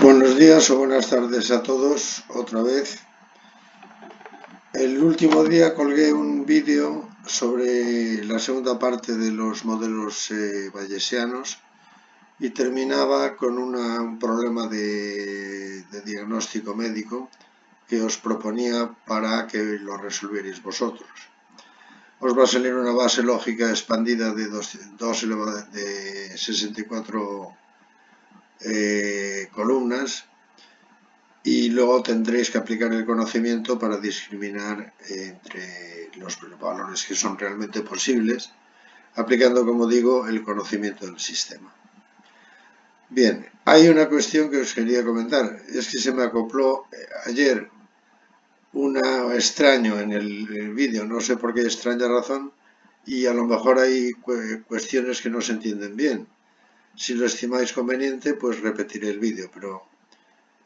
Buenos días o buenas tardes a todos otra vez. El último día colgué un vídeo sobre la segunda parte de los modelos bayesianos y terminaba con un problema de diagnóstico médico que os proponía para que lo resolvierais vosotros. Os va a salir una base lógica expandida de 64 columnas y luego tendréis que aplicar el conocimiento para discriminar entre los valores que son realmente posibles, aplicando, como digo, el conocimiento del sistema. Bien, hay una cuestión que os quería comentar. Es que se me acopló ayer un extraño en el vídeo, no sé por qué extraña razón, y a lo mejor hay cuestiones que no se entienden bien. Si lo estimáis conveniente, pues repetiré el vídeo, pero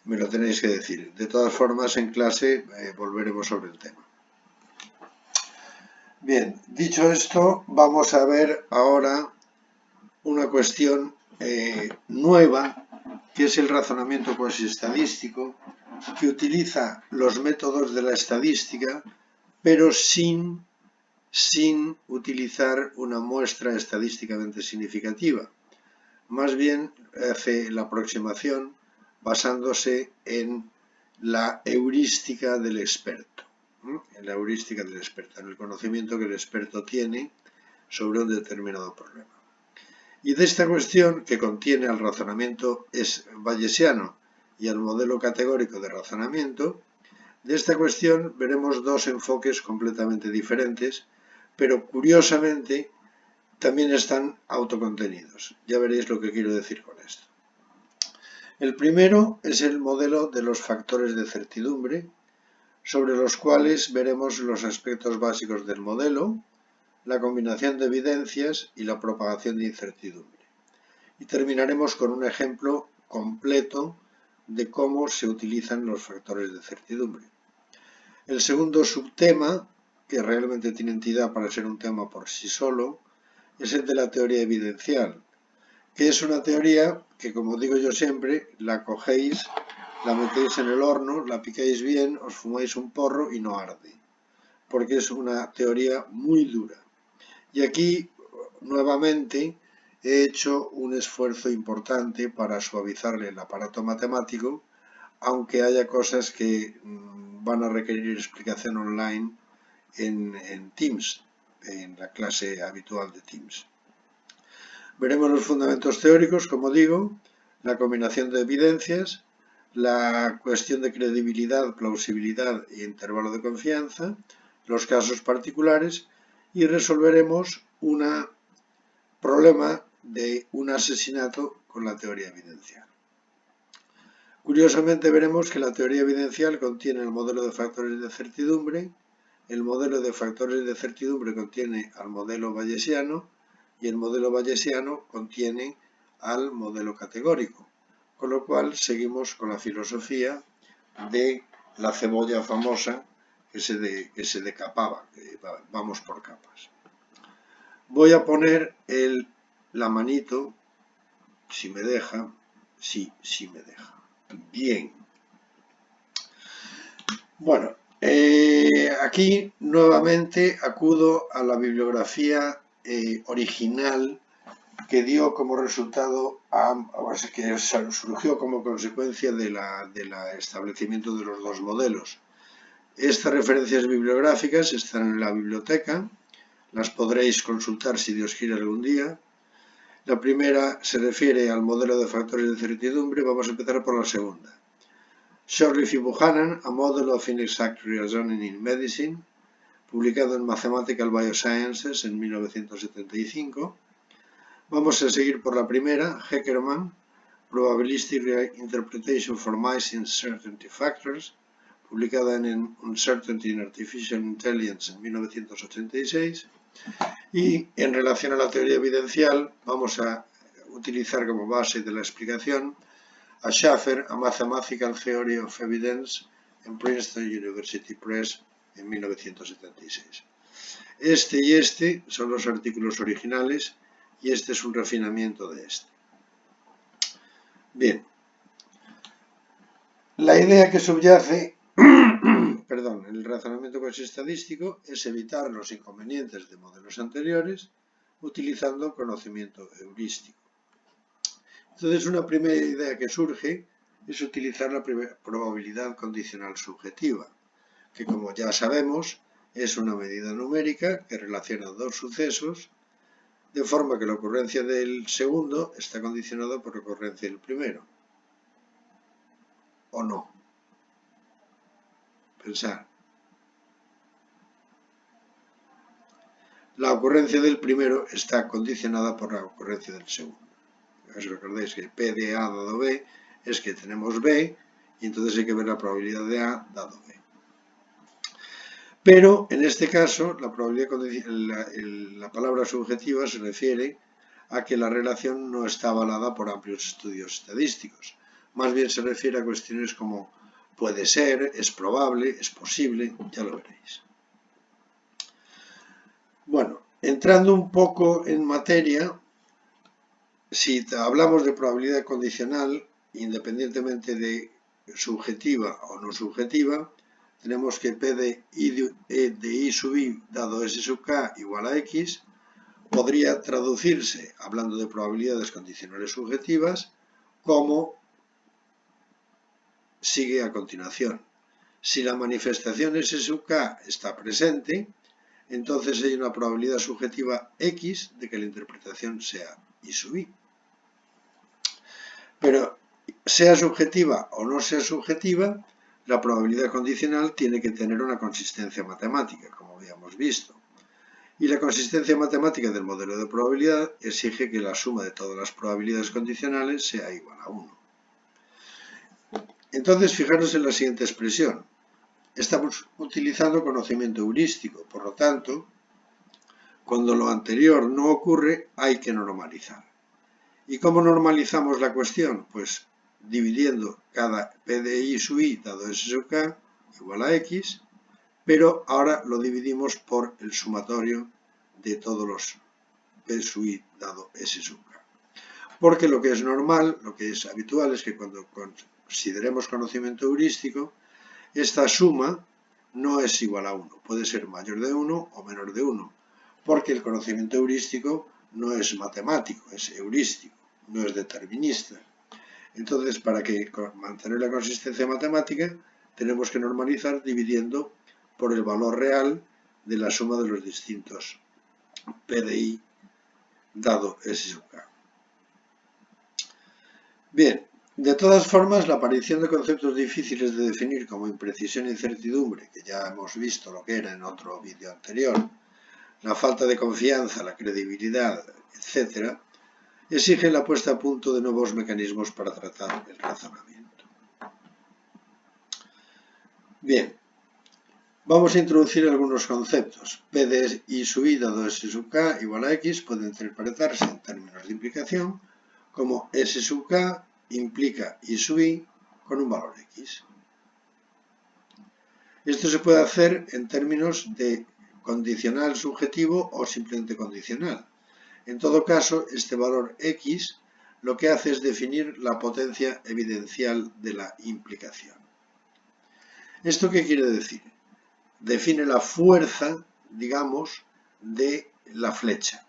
me lo tenéis que decir. De todas formas, en clase volveremos sobre el tema. Bien, dicho esto, vamos a ver ahora una cuestión nueva, que es el razonamiento cuasi-estadístico, que utiliza los métodos de la estadística, pero sin utilizar una muestra estadísticamente significativa. Más bien hace la aproximación basándose en la heurística del experto, en el conocimiento que el experto tiene sobre un determinado problema. Y de esta cuestión, que contiene al razonamiento bayesiano y al modelo categórico de razonamiento, de esta cuestión veremos dos enfoques completamente diferentes, pero curiosamente también están autocontenidos. Ya veréis lo que quiero decir con esto. El primero es el modelo de los factores de certidumbre, sobre los cuales veremos los aspectos básicos del modelo, la combinación de evidencias y la propagación de incertidumbre. Y terminaremos con un ejemplo completo de cómo se utilizan los factores de certidumbre. El segundo subtema, que realmente tiene entidad para ser un tema por sí solo, es el de la teoría evidencial, que es una teoría que, como digo yo siempre, la cogéis, la metéis en el horno, la picáis bien, os fumáis un porro y no arde, porque es una teoría muy dura. Y aquí, nuevamente, he hecho un esfuerzo importante para suavizarle el aparato matemático, aunque haya cosas que van a requerir explicación online en Teams, en la clase habitual de Teams. Veremos los fundamentos teóricos, como digo, la combinación de evidencias, la cuestión de credibilidad, plausibilidad e intervalo de confianza, los casos particulares y resolveremos un problema de un asesinato con la teoría evidencial. Curiosamente veremos que la teoría evidencial contiene el modelo de factores de certidumbre, el modelo de factores de certidumbre contiene al modelo bayesiano y el modelo bayesiano contiene al modelo categórico, con lo cual seguimos con la filosofía de la cebolla famosa que se decapaba, que vamos por capas. Voy a poner la manito, si me deja, sí me deja. Bien. Bueno, aquí nuevamente acudo a la bibliografía original que dio como resultado, que surgió como consecuencia del establecimiento de los dos modelos. Estas referencias bibliográficas están en la biblioteca, las podréis consultar si Dios quiere algún día. La primera se refiere al modelo de factores de certidumbre, vamos a empezar por la segunda. Shortleaf y Buchanan, A Model of Inexact Reasoning in Medicine, publicado en Mathematical Biosciences en 1975. Vamos a seguir por la primera, Heckermann, Probabilistic Interpretation for Mice Uncertainty Factors, publicada en Uncertainty in Artificial Intelligence en 1986. Y en relación a la teoría evidencial, vamos a utilizar como base de la explicación a Schaffer, A Mathematical Theory of Evidence en Princeton University Press en 1976. Este y este son los artículos originales y este es un refinamiento de este. Bien, La idea que subyace perdón, en el razonamiento cuasi-estadístico es evitar los inconvenientes de modelos anteriores utilizando conocimiento heurístico. Entonces, una primera idea que surge es utilizar la probabilidad condicional subjetiva, que como ya sabemos es una medida numérica que relaciona dos sucesos de forma que la ocurrencia del segundo está condicionada por la ocurrencia del primero. ¿O no? Pensar. La ocurrencia del primero está condicionada por la ocurrencia del segundo. Si recordáis que P de A dado B es que tenemos B y entonces hay que ver la probabilidad de A dado B. Pero en este caso la palabra subjetiva se refiere a que la relación no está avalada por amplios estudios estadísticos. Más bien se refiere a cuestiones como puede ser, es probable, es posible, ya lo veréis. Bueno, entrando un poco en materia, si hablamos de probabilidad condicional, independientemente de subjetiva o no subjetiva, tenemos que P de I sub I dado S sub K igual a X podría traducirse, hablando de probabilidades condicionales subjetivas, como sigue a continuación. Si la manifestación S sub K está presente, entonces hay una probabilidad subjetiva X de que la interpretación sea I sub I. Pero sea subjetiva o no sea subjetiva, la probabilidad condicional tiene que tener una consistencia matemática, como habíamos visto. Y la consistencia matemática del modelo de probabilidad exige que la suma de todas las probabilidades condicionales sea igual a 1. Entonces, fijaros en la siguiente expresión. Estamos utilizando conocimiento heurístico, por lo tanto, cuando lo anterior no ocurre, hay que normalizar. ¿Y cómo normalizamos la cuestión? Pues dividiendo cada P de I sub I dado S sub K igual a X, pero ahora lo dividimos por el sumatorio de todos los P sub I dado S sub K. Porque lo que es normal, lo que es habitual es que cuando consideremos conocimiento heurístico, esta suma no es igual a 1, puede ser mayor de 1 o menor de 1, porque el conocimiento heurístico no es matemático, es heurístico, no es determinista. Entonces, para mantener la consistencia matemática, tenemos que normalizar dividiendo por el valor real de la suma de los distintos P de I dado S sub K. Bien, de todas formas, la aparición de conceptos difíciles de definir como imprecisión e incertidumbre, que ya hemos visto lo que era en otro vídeo anterior, la falta de confianza, la credibilidad, etc., exigen la puesta a punto de nuevos mecanismos para tratar el razonamiento. Bien, vamos a introducir algunos conceptos. P de I sub I dado S sub K igual a X puede interpretarse en términos de implicación como S sub K implica I sub I con un valor X. Esto se puede hacer en términos de condicional subjetivo o simplemente condicional. En todo caso, este valor X lo que hace es definir la potencia evidencial de la implicación. ¿Esto qué quiere decir? Define la fuerza, digamos, de la flecha.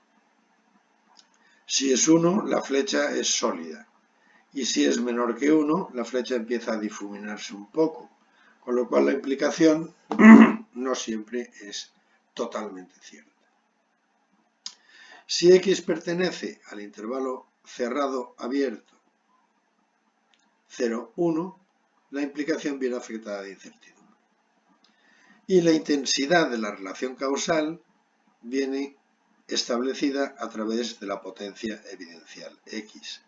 Si es 1, la flecha es sólida. Y si es menor que 1, la flecha empieza a difuminarse un poco. Con lo cual la implicación no siempre es totalmente cierta. Si X pertenece al intervalo cerrado abierto 0, 1, la implicación viene afectada de incertidumbre. Y la intensidad de la relación causal viene establecida a través de la potencia evidencial X,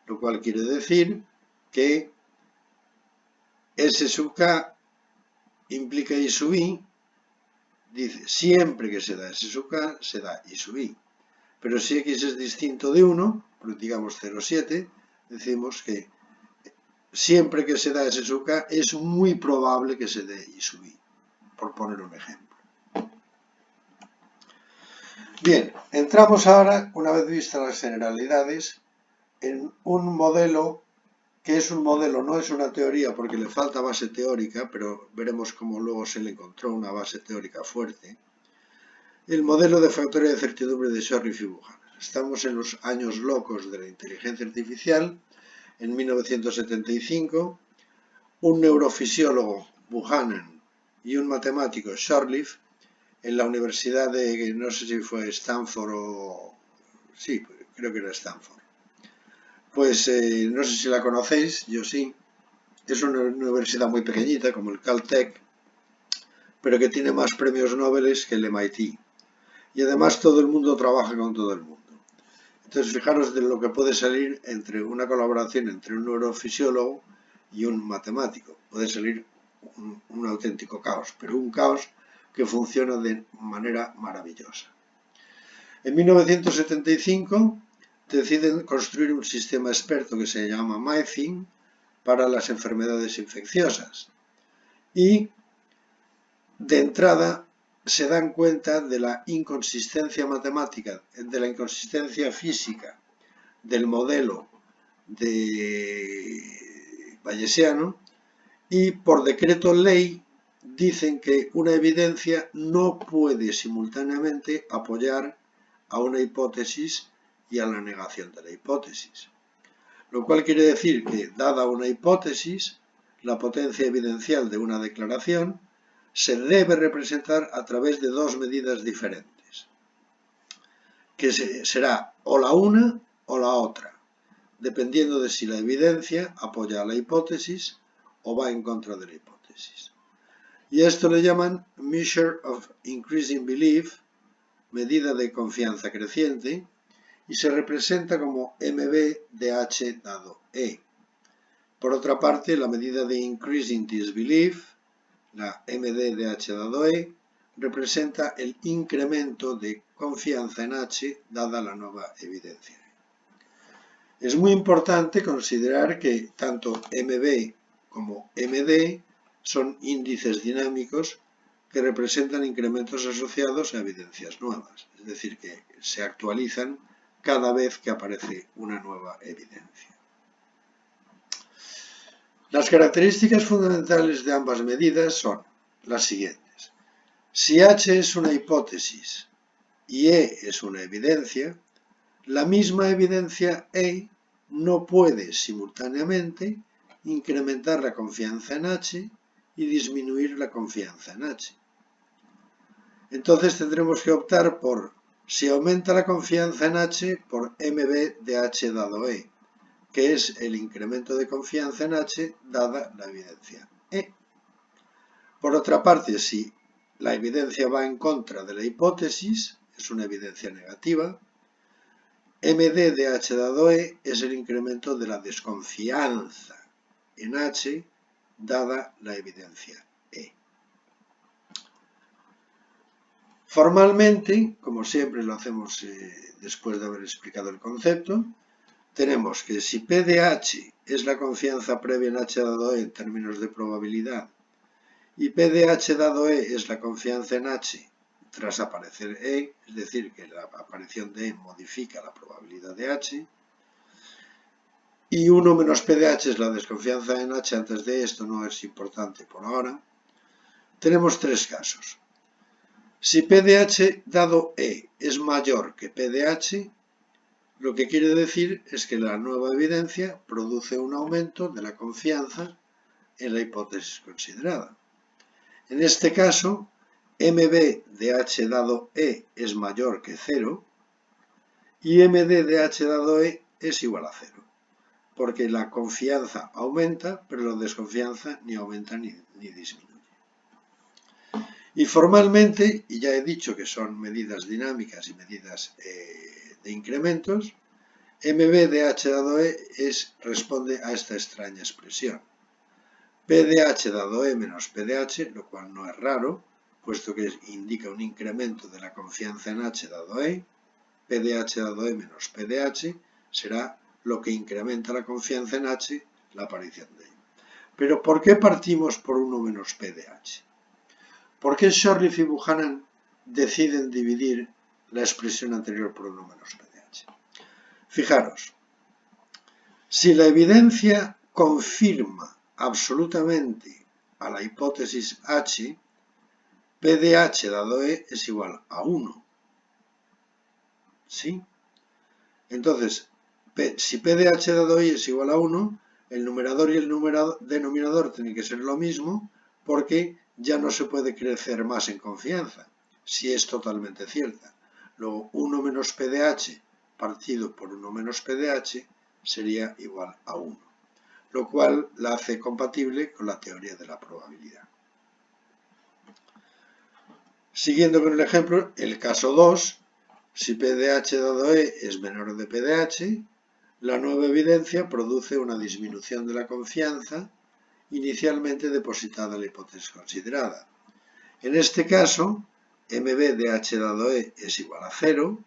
lo cual quiere decir que S sub K implica I sub I, dice siempre que se da S sub K, se da I sub I. Pero si X es distinto de 1, digamos 0,7, decimos que siempre que se da S sub K es muy probable que se dé I sub I, por poner un ejemplo. Bien, entramos ahora, una vez vistas las generalidades, en un modelo que es un modelo, no es una teoría porque le falta base teórica, pero veremos cómo luego se le encontró una base teórica fuerte. El modelo de factoría de certidumbre de Shorliffe y Buchanan. Estamos en los años locos de la inteligencia artificial. En 1975, un neurofisiólogo, Buchanan, y un matemático, Shorliffe, en la universidad de, no sé si fue Stanford o... sí, creo que era Stanford. Pues no sé si la conocéis, yo sí. Es una universidad muy pequeñita, como el Caltech, pero que tiene más premios Nobel que el MIT. Y además todo el mundo trabaja con todo el mundo. Entonces fijaros de lo que puede salir entre una colaboración entre un neurofisiólogo y un matemático. Puede salir un auténtico caos, pero un caos que funciona de manera maravillosa. En 1975 deciden construir un sistema experto que se llama MyThing para las enfermedades infecciosas. Y de entrada se dan cuenta de la inconsistencia matemática, de la inconsistencia física del modelo de bayesiano y por decreto ley dicen que una evidencia no puede simultáneamente apoyar a una hipótesis y a la negación de la hipótesis. Lo cual quiere decir que, dada una hipótesis, la potencia evidencial de una declaración se debe representar a través de dos medidas diferentes, que será o la una o la otra, dependiendo de si la evidencia apoya a la hipótesis o va en contra de la hipótesis. Y a esto le llaman Measure of Increasing Belief, medida de confianza creciente, y se representa como MB de H dado E. Por otra parte, la medida de Increasing Disbelief, la MD de H dado E, representa el incremento de confianza en H dada la nueva evidencia. Es muy importante considerar que tanto MB como MD son índices dinámicos que representan incrementos asociados a evidencias nuevas, es decir, que se actualizan cada vez que aparece una nueva evidencia. Las características fundamentales de ambas medidas son las siguientes. Si H es una hipótesis y E es una evidencia, la misma evidencia E no puede simultáneamente incrementar la confianza en H y disminuir la confianza en H. Entonces tendremos que optar por, si aumenta la confianza en H, por MB de H dado E, que es el incremento de confianza en H dada la evidencia E. Por otra parte, si la evidencia va en contra de la hipótesis, es una evidencia negativa, MD de H dado E es el incremento de la desconfianza en H dada la evidencia E. Formalmente, como siempre lo hacemos después de haber explicado el concepto, tenemos que si P de H es la confianza previa en H dado E en términos de probabilidad y P de H dado E es la confianza en H tras aparecer E, es decir, que la aparición de E modifica la probabilidad de H, y 1 menos P de H es la desconfianza en H antes de esto, no es importante por ahora, tenemos tres casos. Si P de H dado E es mayor que P de H, lo que quiere decir es que la nueva evidencia produce un aumento de la confianza en la hipótesis considerada. En este caso, MB de H dado E es mayor que 0 y MD de H dado E es igual a 0, porque la confianza aumenta, pero la desconfianza ni aumenta ni disminuye. Y formalmente, y ya he dicho que son medidas dinámicas y medidas de incrementos, MB de H dado E responde a esta extraña expresión. P de H dado E menos P de H, lo cual no es raro, puesto que indica un incremento de la confianza en H dado E. P de H dado E menos P de H será lo que incrementa la confianza en H, la aparición de E. Pero ¿por qué partimos por 1 menos P de H? ¿Por qué Shorliffe y Buchanan deciden dividir la expresión anterior por 1 menos P de H? Fijaros, si la evidencia confirma absolutamente a la hipótesis H, P de H dado E es igual a 1. ¿Sí? Entonces, si P de H dado I es igual a 1, el numerador y el denominador tienen que ser lo mismo, porque ya no se puede crecer más en confianza, si es totalmente cierta. Luego, 1 menos P de H partido por 1 menos P de H sería igual a 1, lo cual la hace compatible con la teoría de la probabilidad. Siguiendo con el ejemplo, el caso 2, si P de H dado E es menor de P de H, la nueva evidencia produce una disminución de la confianza inicialmente depositada en la hipótesis considerada. En este caso, MB de H dado E es igual a 0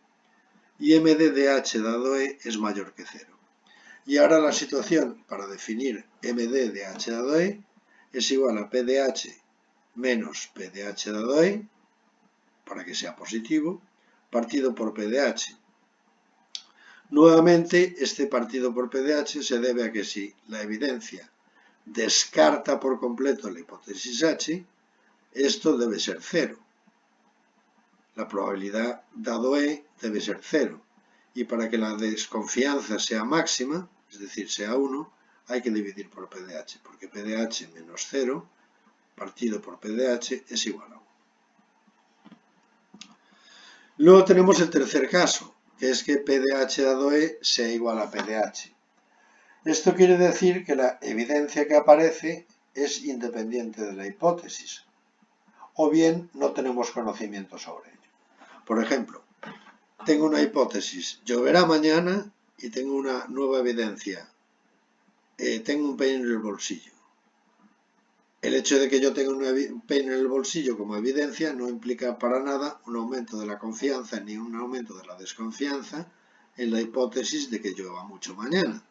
y MD de H dado E es mayor que 0. Y ahora la situación para definir MD de H dado E es igual a P de H menos P de H dado E, para que sea positivo, partido por P de H. Nuevamente, este partido por P de H se debe a que si la evidencia descarta por completo la hipótesis H, esto debe ser 0. La probabilidad dado E debe ser 0. Y para que la desconfianza sea máxima, es decir, sea 1, hay que dividir por P de H, porque P de H menos 0 partido por P de H es igual a 1. Luego tenemos el tercer caso, que es que P de H dado E sea igual a P de H. Esto quiere decir que la evidencia que aparece es independiente de la hipótesis, o bien no tenemos conocimiento sobre ello. Por ejemplo, tengo una hipótesis, lloverá mañana, y tengo una nueva evidencia, tengo un peine en el bolsillo. El hecho de que yo tenga un peine en el bolsillo como evidencia no implica para nada un aumento de la confianza ni un aumento de la desconfianza en la hipótesis de que llueva mucho mañana.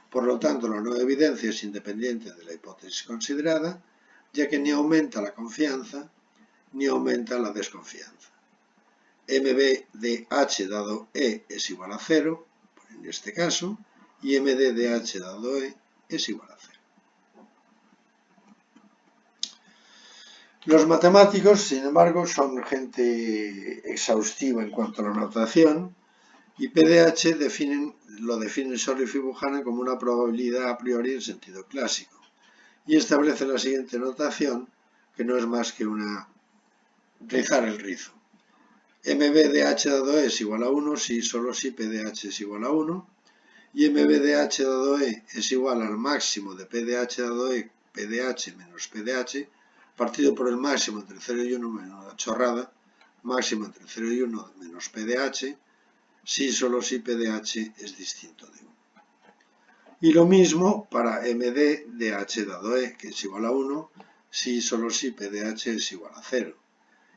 Por lo tanto, la nueva evidencia es independiente de la hipótesis considerada, ya que ni aumenta la confianza ni aumenta la desconfianza. MB de H dado E es igual a 0, en este caso, y MD de H dado E es igual a 0. Los matemáticos, sin embargo, son gente exhaustiva en cuanto a la notación, y PDH lo definen Shorley y Buchanan como una probabilidad a priori en sentido clásico, y establece la siguiente notación, que no es más que rizar el rizo. MB de H dado E es igual a 1 si solo si PDH es igual a 1, y MB de H dado E es igual al máximo de PDH dado E, PDH menos PDH, partido por el máximo entre 0 y 1 menos la chorrada, máximo entre 0 y 1 menos PDH, si solo si PDH es distinto de 1. Y lo mismo para MD de H dado E, que es igual a 1, si solo si PDH es igual a 0.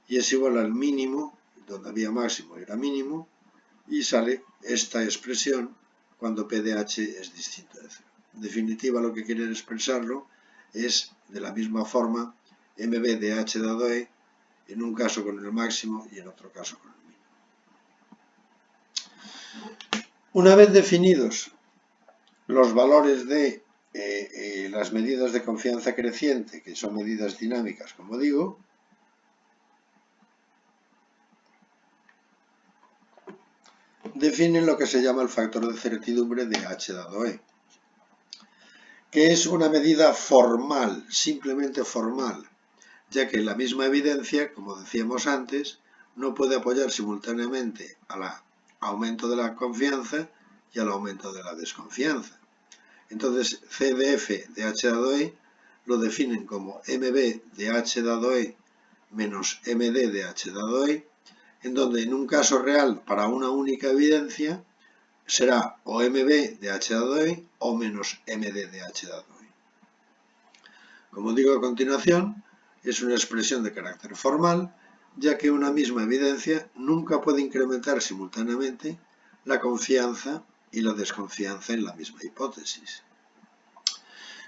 Y es igual al mínimo, donde había máximo era mínimo, y sale esta expresión cuando PDH es distinto de 0. En definitiva, lo que quieren expresarlo es de la misma forma MB de H dado E, en un caso con el máximo y en otro caso con el mínimo. Una vez definidos los valores de las medidas de confianza creciente, que son medidas dinámicas, como digo, definen lo que se llama el factor de certidumbre de H dado E, que es una medida formal, simplemente formal, ya que la misma evidencia, como decíamos antes, no puede apoyar simultáneamente al aumento de la confianza y al aumento de la desconfianza. Entonces, CDF de H dado E lo definen como MB de H dado E menos MD de H dado E, en donde en un caso real para una única evidencia será o MB de H dado E o menos MD de H dado E. Como digo a continuación, es una expresión de carácter formal, ya que una misma evidencia nunca puede incrementar simultáneamente la confianza y la desconfianza en la misma hipótesis.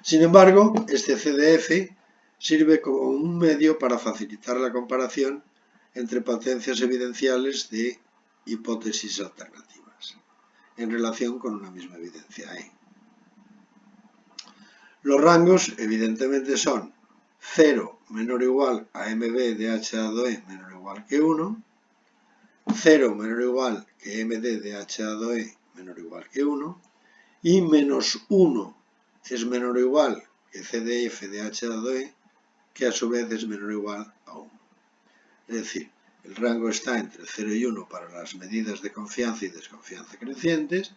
Sin embargo, este CDF sirve como un medio para facilitar la comparación entre potencias evidenciales de hipótesis alternativas en relación con una misma evidencia E. Los rangos evidentemente son 0 menor o igual a mb de h dado e menor o igual que 1, 0 menor o igual que md de h dado e menor o igual que 1 y menos 1 es menor o igual que cdf de h dado e, que a su vez es menor o igual a 1. Es decir, el rango está entre 0 y 1 para las medidas de confianza y desconfianza crecientes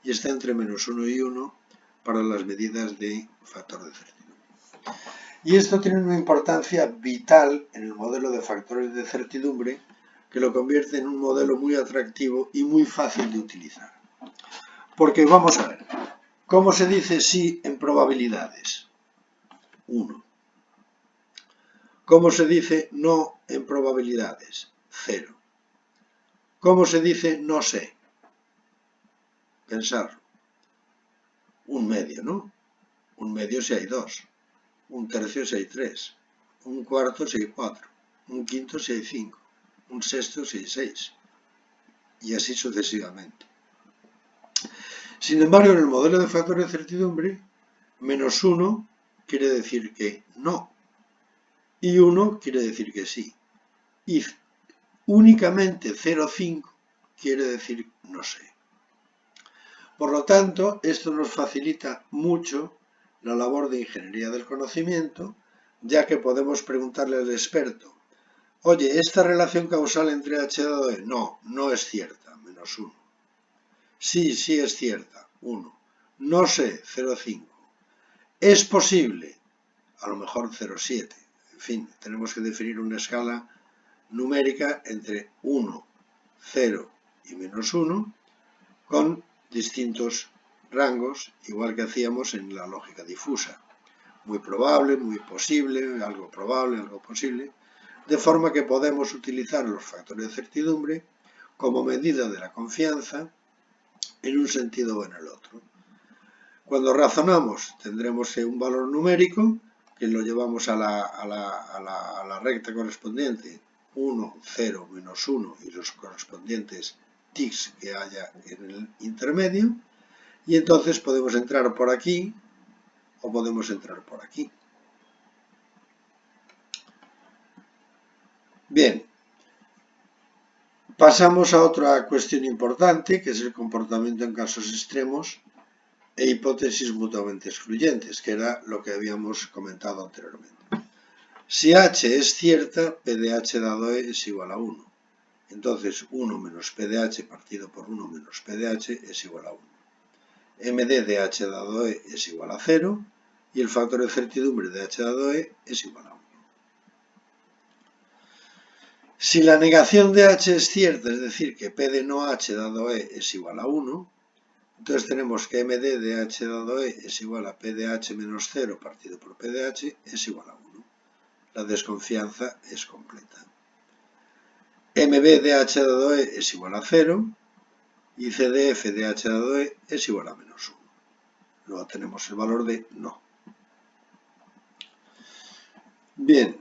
y está entre menos 1 y 1 para las medidas de factor de certidumbre. Y esto tiene una importancia vital en el modelo de factores de certidumbre que lo convierte en un modelo muy atractivo y muy fácil de utilizar. Porque vamos a ver, ¿cómo se dice sí en probabilidades? 1. ¿Cómo se dice no en probabilidades? 0. ¿Cómo se dice no sé? Pensar. Un medio, ¿no? Un medio si hay 2. Un tercio si hay 3. Un cuarto si hay 4. Un quinto si hay 5. Un sexto si hay 6. Y así sucesivamente. Sin embargo, en el modelo de factor de certidumbre, menos 1 quiere decir que no. Y 1 quiere decir que sí. Y únicamente 0,5 quiere decir no sé. Por lo tanto, esto nos facilita mucho la labor de ingeniería del conocimiento, ya que podemos preguntarle al experto, oye, ¿esta relación causal entre H dado E? No, no es cierta, menos 1. Sí, sí es cierta, 1. No sé, 0,5. ¿Es posible? A lo mejor 0,7. En fin, tenemos que definir una escala numérica entre 1, 0 y menos 1 con distintos rangos, igual que hacíamos en la lógica difusa. Muy probable, muy posible, algo probable, algo posible, de forma que podemos utilizar los factores de certidumbre como medida de la confianza en un sentido o en el otro. Cuando razonamos tendremos un valor numérico que lo llevamos a la recta correspondiente, 1, 0, menos 1 y los correspondientes tics que haya en el intermedio, y entonces podemos entrar por aquí o podemos entrar por aquí. Bien, pasamos a otra cuestión importante, que es el comportamiento en casos extremos e hipótesis mutuamente excluyentes, que era lo que habíamos comentado anteriormente. Si H es cierta, P de H dado E es igual a 1. Entonces 1 menos P de H partido por 1 menos P de H es igual a 1. MD de H dado E es igual a 0 y el factor de certidumbre de H dado E es igual a 1. Si la negación de H es cierta, es decir, que P de no H dado E es igual a 1, entonces tenemos que MD de H dado E es igual a P de H menos 0 partido por P de H es igual a 1. La desconfianza es completa. MB de H dado E es igual a 0 y CDF de H dado E es igual a menos 1. Luego tenemos el valor de no. Bien.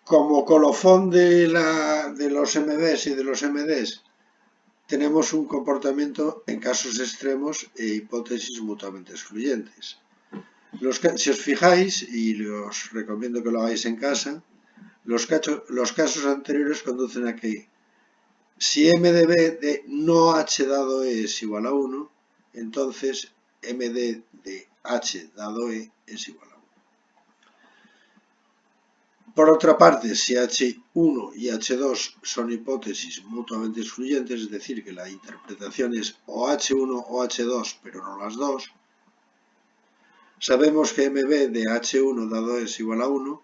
Como colofón de los MBs y de los MDs, tenemos un comportamiento en casos extremos e hipótesis mutuamente excluyentes. Si os fijáis, y os recomiendo que lo hagáis en casa, los casos anteriores conducen a que si MdB de no H dado E es igual a 1, entonces MD de H dado E es igual a 1. Por otra parte, si H1 y H2 son hipótesis mutuamente excluyentes, es decir, que la interpretación es o H1 o H2, pero no las dos, sabemos que MB de H1 dado E es igual a 1.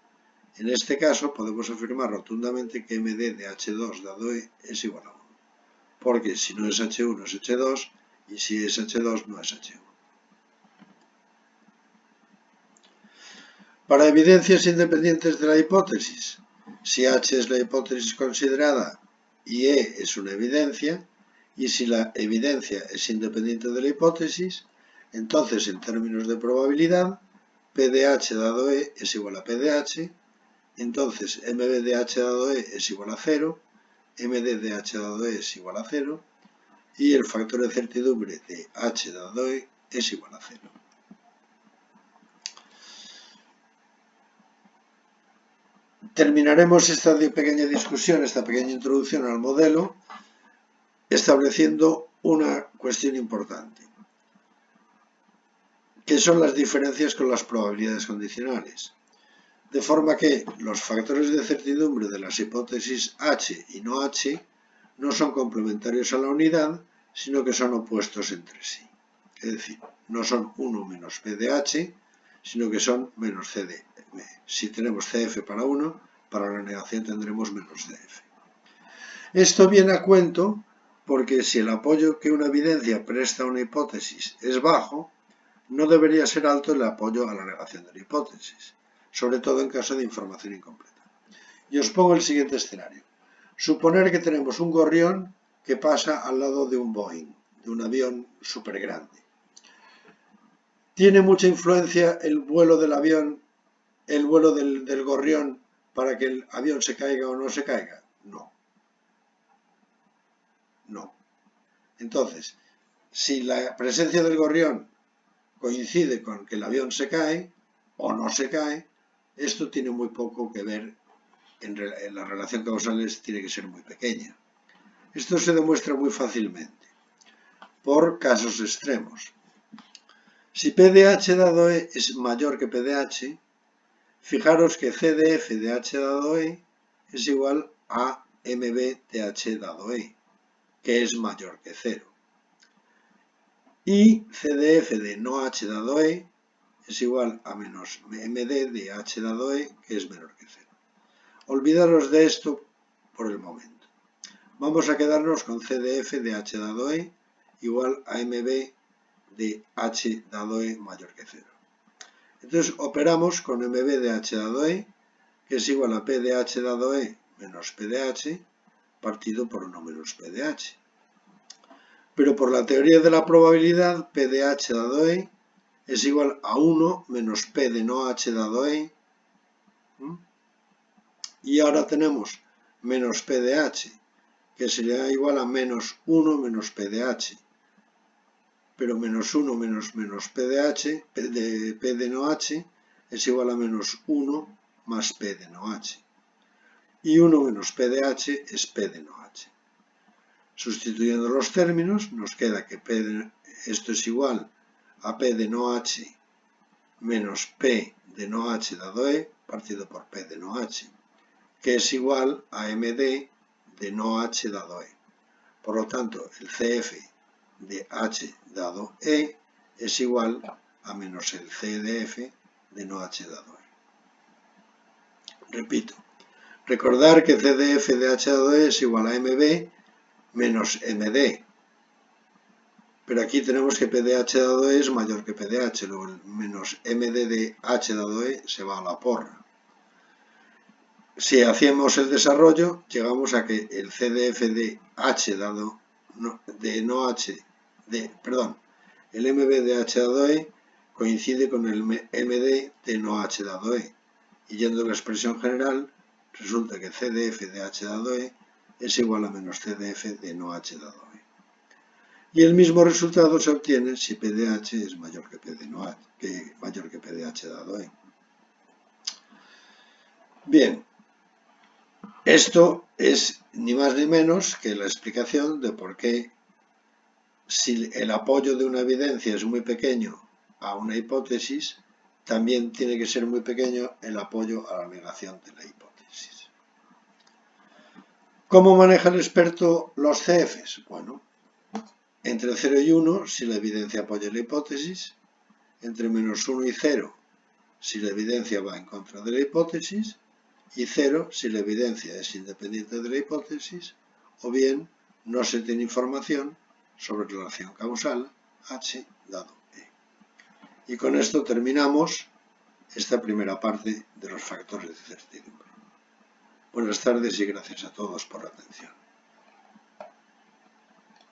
En este caso podemos afirmar rotundamente que MD de H2 dado E es igual a 1. Porque si no es H1 es H2 y si es H2 no es H1. Para evidencias independientes de la hipótesis, si H es la hipótesis considerada y E es una evidencia, y si la evidencia es independiente de la hipótesis, entonces en términos de probabilidad, P de H dado E es igual a P de H, entonces MB de H dado E es igual a 0, MD de H dado E es igual a 0, y el factor de certidumbre de H dado E es igual a 0. Terminaremos esta pequeña discusión, esta pequeña introducción al modelo, estableciendo una cuestión importante, que son las diferencias con las probabilidades condicionales. De forma que los factores de certidumbre de las hipótesis H y no H no son complementarios a la unidad, sino que son opuestos entre sí. Es decir, no son 1 menos P de H, sino que son menos C de M. Si tenemos CF para 1, para la negación tendremos menos CF. Esto viene a cuento porque si el apoyo que una evidencia presta a una hipótesis es bajo, no debería ser alto el apoyo a la negación de la hipótesis, sobre todo en caso de información incompleta. Y os pongo el siguiente escenario. Suponer que tenemos un gorrión que pasa al lado de un Boeing, de un avión súper grande. ¿Tiene mucha influencia el vuelo del avión, el vuelo del gorrión para que el avión se caiga o no se caiga? No. No. Entonces, si la presencia del gorrión coincide con que el avión se cae o no se cae, esto tiene muy poco que ver en la relación causales, tiene que ser muy pequeña. Esto se demuestra muy fácilmente por casos extremos. Si P de H dado E es mayor que P de H, fijaros que C de F de H dado E es igual a MB de H dado E, que es mayor que 0. Y C de F de no H dado E es igual a menos MD de H dado E, que es menor que 0. Olvidaros de esto por el momento. Vamos a quedarnos con C de F de H dado E igual a MB de H dado E mayor que 0. Entonces operamos con MB de H dado E, que es igual a P de H dado E menos P de H partido por 1 menos P de H. Pero por la teoría de la probabilidad, P de H dado E es igual a 1 menos P de no H dado E. Y ahora tenemos menos P de H, que sería igual a menos 1 menos P de H. Pero menos 1 menos P de H, P de no H, es igual a menos 1 más P de no H. Y 1 menos P de H es P de no H. Sustituyendo los términos, nos queda que esto es igual a P de no H menos P de no H dado E partido por P de no H, que es igual a MD de no H dado E. Por lo tanto, el CF de H dado E es igual a menos el C de F de no H dado E. Repito, recordar que C de F de H dado E es igual a MB menos MD. Pero aquí tenemos que P de H dado E es mayor que P de H, luego el menos MD de H dado E se va a la porra. Si hacemos el desarrollo, llegamos a que el CDF de H dado, el MB de H dado E coincide con el MD de no H dado E. Y yendo a la expresión general, resulta que CDF de H dado E es igual a menos CDF de no H dado E. Y el mismo resultado se obtiene si P de H es mayor que P de no H, mayor que P de H dado E. Bien. Esto es ni más ni menos que la explicación de por qué si el apoyo de una evidencia es muy pequeño a una hipótesis, también tiene que ser muy pequeño el apoyo a la negación de la hipótesis. ¿Cómo maneja el experto los CFs? Bueno, entre 0 y 1 si la evidencia apoya la hipótesis, entre menos 1 y 0 si la evidencia va en contra de la hipótesis, y 0 si la evidencia es independiente de la hipótesis o bien no se tiene información sobre relación causal H dado E. Y con esto terminamos esta primera parte de los factores de certidumbre. Buenas tardes y gracias a todos por la atención.